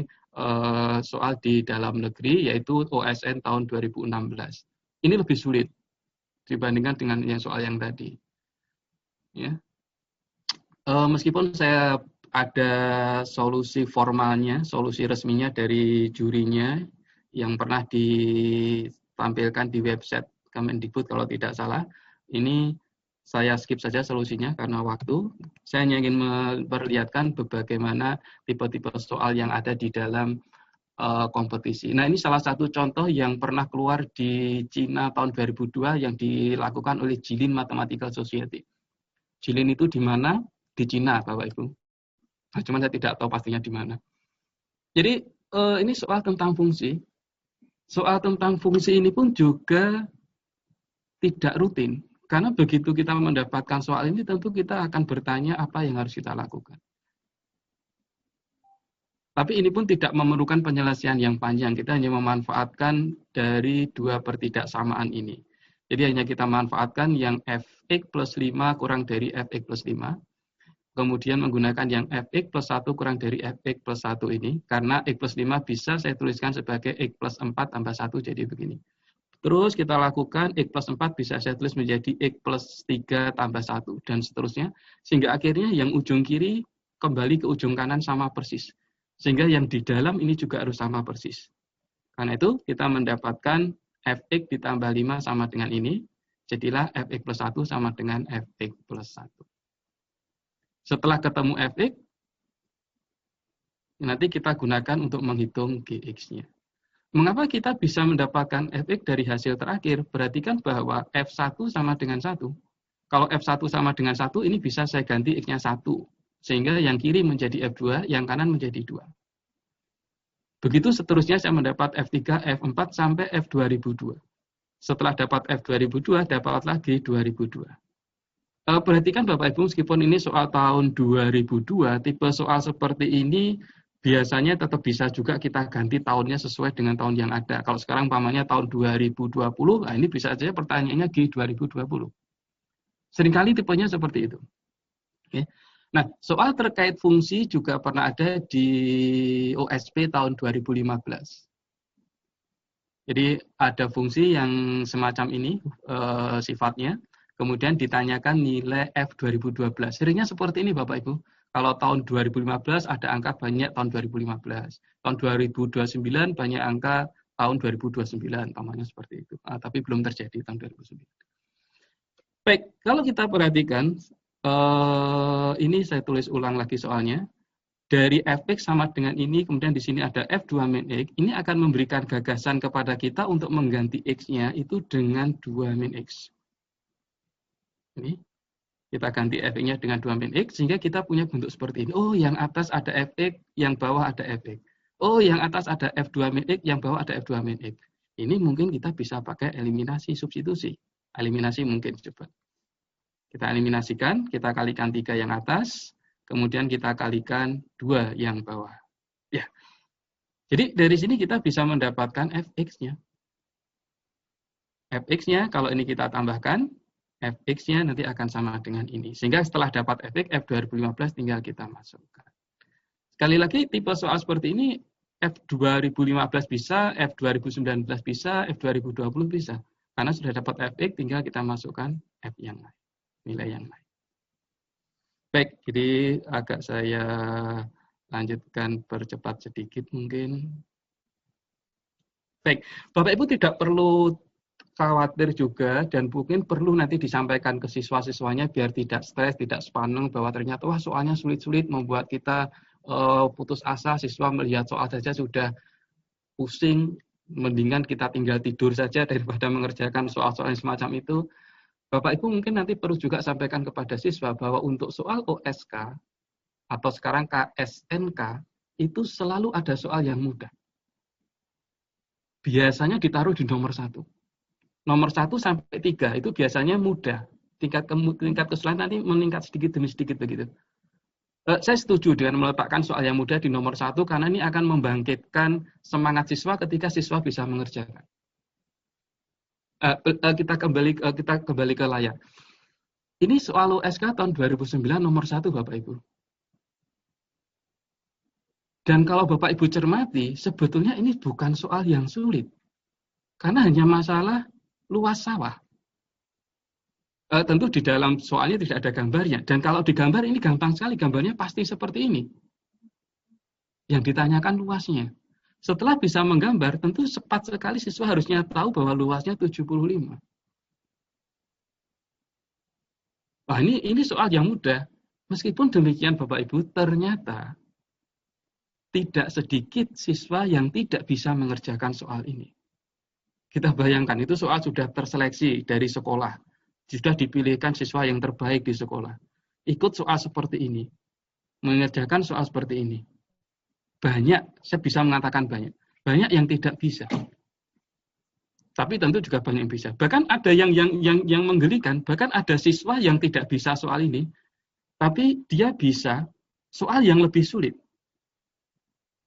soal di dalam negeri, yaitu OSN tahun 2016. Ini lebih sulit dibandingkan dengan yang soal yang tadi. Ya. Meskipun saya ada solusi formalnya, solusi resminya dari jurinya yang pernah ditampilkan di website Kemendikbud kalau tidak salah, ini saya skip saja solusinya karena waktu. Saya hanya ingin memperlihatkan bagaimana tipe-tipe soal yang ada di dalam kompetisi. Nah, ini salah satu contoh yang pernah keluar di Cina tahun 2002 yang dilakukan oleh Jilin Mathematical Society. Jilin itu di mana? Di Cina, Bapak Ibu. Nah, cuman saya tidak tahu pastinya di mana. Jadi, ini soal tentang fungsi. Soal tentang fungsi ini pun juga tidak rutin. Karena begitu kita mendapatkan soal ini, tentu kita akan bertanya apa yang harus kita lakukan. Tapi ini pun tidak memerlukan penyelesaian yang panjang. Kita hanya memanfaatkan dari 2/tidak-samaan ini. Jadi hanya kita manfaatkan yang fx plus 5 kurang dari fx plus 5. Kemudian menggunakan yang fx plus 1 kurang dari fx plus 1 ini. Karena x plus 5 bisa saya tuliskan sebagai x plus 4 tambah 1, jadi begini. Terus kita lakukan x plus 4 bisa saya tulis menjadi x plus 3 tambah 1, dan seterusnya. Sehingga akhirnya yang ujung kiri kembali ke ujung kanan sama persis. Sehingga yang di dalam ini juga harus sama persis. Karena itu kita mendapatkan fx ditambah 5 sama dengan ini. Jadilah fx plus 1 sama dengan fx plus 1. Setelah ketemu fx, nanti kita gunakan untuk menghitung gx-nya. Mengapa kita bisa mendapatkan fx dari hasil terakhir? Perhatikan bahwa f1 sama dengan 1. Kalau f1 sama dengan 1, ini bisa saya ganti x-nya 1. Sehingga yang kiri menjadi f2, yang kanan menjadi 2. Begitu seterusnya saya mendapat f3, f4, sampai f2002. Setelah dapat f2002, dapat lagi 2002. Perhatikan Bapak Ibu, meskipun ini soal tahun 2002, tipe soal seperti ini biasanya tetap bisa juga kita ganti tahunnya sesuai dengan tahun yang ada. Kalau sekarang umpamanya tahun 2020, nah ini bisa saja pertanyaannya di 2020. Seringkali tipenya seperti itu. Oke. Nah, soal terkait fungsi juga pernah ada di OSP tahun 2015. Jadi ada fungsi yang semacam ini sifatnya, kemudian ditanyakan nilai F 2012. Seringnya seperti ini Bapak Ibu. Kalau tahun 2015 ada angka banyak tahun 2015. Tahun 2029 banyak angka tahun 2029, namanya seperti itu. Tapi belum terjadi tahun 2009. Baik, kalau kita perhatikan, ini saya tulis ulang lagi soalnya. Dari fx sama dengan ini, kemudian di sini ada f2 min x, ini akan memberikan gagasan kepada kita untuk mengganti x-nya itu dengan 2 min x. Ini. Kita ganti fx-nya dengan 2 min x, sehingga kita punya bentuk seperti ini. Oh, yang atas ada fx, yang bawah ada fx. Oh, yang atas ada f2 min x, yang bawah ada f2 min x. Ini mungkin kita bisa pakai eliminasi substitusi. Eliminasi mungkin coba. Kita eliminasikan, kita kalikan 3 yang atas, kemudian kita kalikan 2 yang bawah. Ya. Jadi dari sini kita bisa mendapatkan fx-nya. Fx-nya kalau ini kita tambahkan, fx-nya nanti akan sama dengan ini. Sehingga setelah dapat fx, F2015 tinggal kita masukkan. Sekali lagi tipe soal seperti ini F2015 bisa, F2019 bisa, F2020 bisa. Karena sudah dapat fx, tinggal kita masukkan f yang lain, nilai yang lain. Baik, jadi agak saya lanjutkan percepat sedikit mungkin. Baik, Bapak Ibu tidak perlu khawatir juga dan mungkin perlu nanti disampaikan ke siswa-siswanya biar tidak stres, tidak sepaneng bahwa ternyata wah soalnya sulit-sulit membuat kita putus asa, siswa melihat soal saja sudah pusing, mendingan kita tinggal tidur saja daripada mengerjakan soal-soal yang semacam itu. Bapak Ibu mungkin nanti perlu juga sampaikan kepada siswa bahwa untuk soal OSK atau sekarang KSNK itu selalu ada soal yang mudah. Biasanya ditaruh di nomor 1. Nomor 1 sampai 3 itu biasanya mudah. Tingkat kesulitan nanti meningkat sedikit demi sedikit begitu. Saya setuju dengan meletakkan soal yang mudah di nomor 1 karena ini akan membangkitkan semangat siswa ketika siswa bisa mengerjakan. Kita kembali ke layar. Ini soal OSK tahun 2009 nomor 1 Bapak Ibu. Dan kalau Bapak Ibu cermati, sebetulnya ini bukan soal yang sulit. Karena hanya masalah luas sawah. Tentu di dalam soalnya tidak ada gambarnya. Dan kalau digambar ini gampang sekali, gambarnya pasti seperti ini. Yang ditanyakan luasnya. Setelah bisa menggambar, tentu cepat sekali siswa harusnya tahu bahwa luasnya 75. Wah, ini soal yang mudah. Meskipun demikian Bapak Ibu, ternyata tidak sedikit siswa yang tidak bisa mengerjakan soal ini. Kita bayangkan, itu soal sudah terseleksi dari sekolah. Sudah dipilihkan siswa yang terbaik di sekolah. Ikut soal seperti ini. Mengerjakan soal seperti ini. Banyak, saya bisa mengatakan banyak. Banyak yang tidak bisa. Tapi tentu juga banyak yang bisa. Bahkan ada yang menggelikan, bahkan ada siswa yang tidak bisa soal ini, tapi dia bisa soal yang lebih sulit.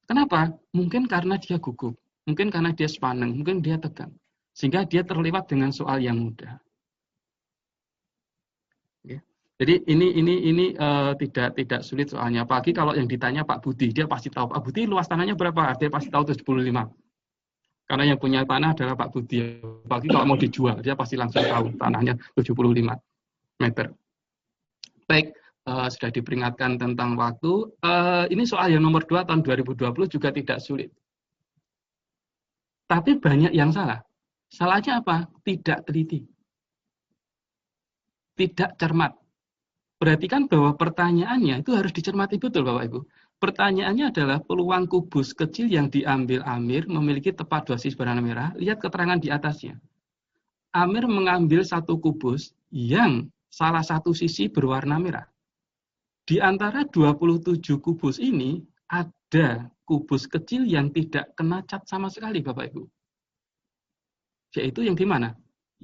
Kenapa? Mungkin karena dia gugup, mungkin karena dia sepaneng, mungkin dia tegang. Sehingga dia terlewat dengan soal yang mudah. Jadi ini tidak sulit soalnya. Apalagi kalau yang ditanya Pak Budi, dia pasti tahu. Pak Budi luas tanahnya berapa? Dia pasti tahu 75. Karena yang punya tanah adalah Pak Budi. Apalagi kalau mau dijual, dia pasti langsung tahu tanahnya 75 meter. Baik, sudah diperingatkan tentang waktu. Ini soal yang nomor 2 tahun 2020 juga tidak sulit. Tapi banyak yang salah. Salahnya apa? Tidak teliti. Tidak cermat. Perhatikan bahwa pertanyaannya itu harus dicermati betul Bapak Ibu. Pertanyaannya adalah peluang kubus kecil yang diambil Amir memiliki tepat dosis berwarna merah. Lihat keterangan di atasnya. Amir mengambil satu kubus yang salah satu sisi berwarna merah. Di antara 27 kubus ini ada kubus kecil yang tidak kena cat sama sekali Bapak Ibu. Yaitu yang di mana?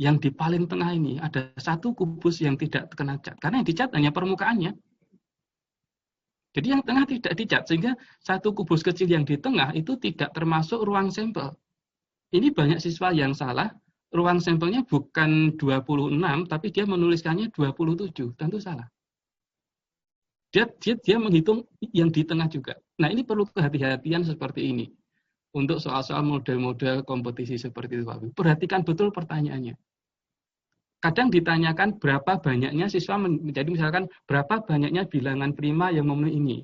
Yang di paling tengah ini ada satu kubus yang tidak kena cat. Karena yang dicat hanya permukaannya. Jadi yang tengah tidak dicat. Sehingga satu kubus kecil yang di tengah itu tidak termasuk ruang sampel. Ini banyak siswa yang salah. Ruang sampelnya bukan 26, tapi dia menuliskannya 27. Tentu salah. Dia menghitung yang di tengah juga. Nah ini perlu kehati-hatian seperti ini. Untuk soal-soal model-model kompetisi seperti itu. Perhatikan betul pertanyaannya. Kadang ditanyakan berapa banyaknya siswa menjadi misalkan berapa banyaknya bilangan prima yang memenuhi ini.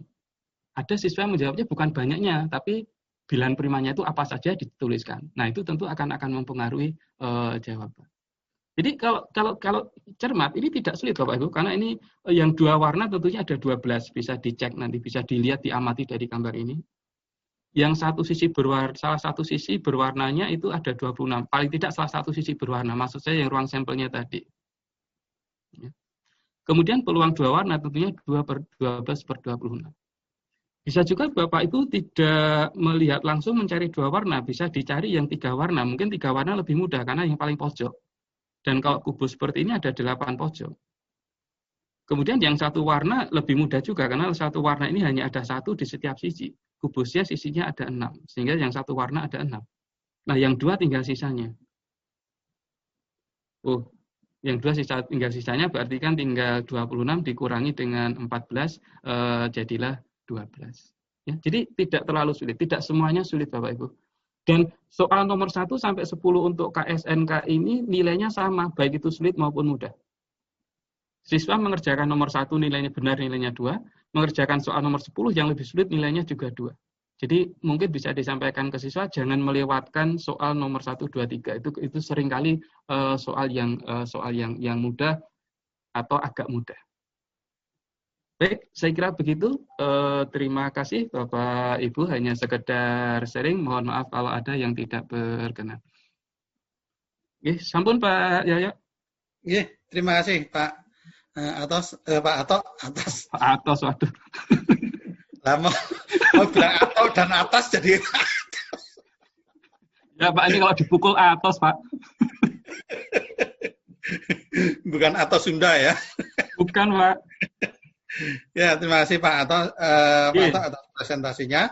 Ada siswa yang menjawabnya bukan banyaknya, tapi bilangan primanya itu apa saja dituliskan. Nah itu tentu akan mempengaruhi jawaban. Jadi kalau cermat ini tidak sulit Bapak Ibu, karena ini yang dua warna tentunya ada 12, bisa dicek nanti, bisa dilihat, diamati dari gambar ini. Yang salah satu sisi berwarnanya itu ada 26. Paling tidak salah satu sisi berwarna. Maksud saya yang ruang sampelnya tadi. Kemudian peluang dua warna tentunya 2/12/26. Bisa juga Bapak Ibu tidak melihat langsung mencari 2 warna, bisa dicari yang 3 warna. Mungkin 3 warna lebih mudah karena yang paling pojok. Dan kalau kubus seperti ini ada 8 pojok. Kemudian yang 1 warna lebih mudah juga karena 1 warna ini hanya ada 1 di setiap sisi. Kubusnya sisinya ada 6, sehingga yang 1 warna ada 6. Nah, yang 2 tinggal sisanya. Oh, yang 2 tinggal sisanya berarti kan tinggal 26 dikurangi dengan 14, jadilah 12. Ya, jadi tidak terlalu sulit, tidak semuanya sulit Bapak Ibu. Dan soal nomor 1 sampai 10 untuk KSNK ini nilainya sama, baik itu sulit maupun mudah. Siswa mengerjakan nomor 1 nilainya benar, nilainya 2, mengerjakan soal nomor 10 yang lebih sulit nilainya juga 2. Jadi mungkin bisa disampaikan ke siswa jangan melewatkan soal nomor 1, 2, 3. Itu seringkali soal yang mudah atau agak mudah. Baik, saya kira begitu. Terima kasih Bapak Ibu, hanya sekedar sharing. Mohon maaf kalau ada yang tidak berkenan. Oke, sampun Pak Yayo. Oke, terima kasih Pak Atos. Pak Atos. Pak Atos, waduh. Lama mau bilang Atos dan atas jadi Atos. Ya Pak, ini kalau dipukul Atos Pak. Bukan Atos Sunda ya. Bukan Pak. Ya, terima kasih Pak Atos, Pak Atos atas presentasinya.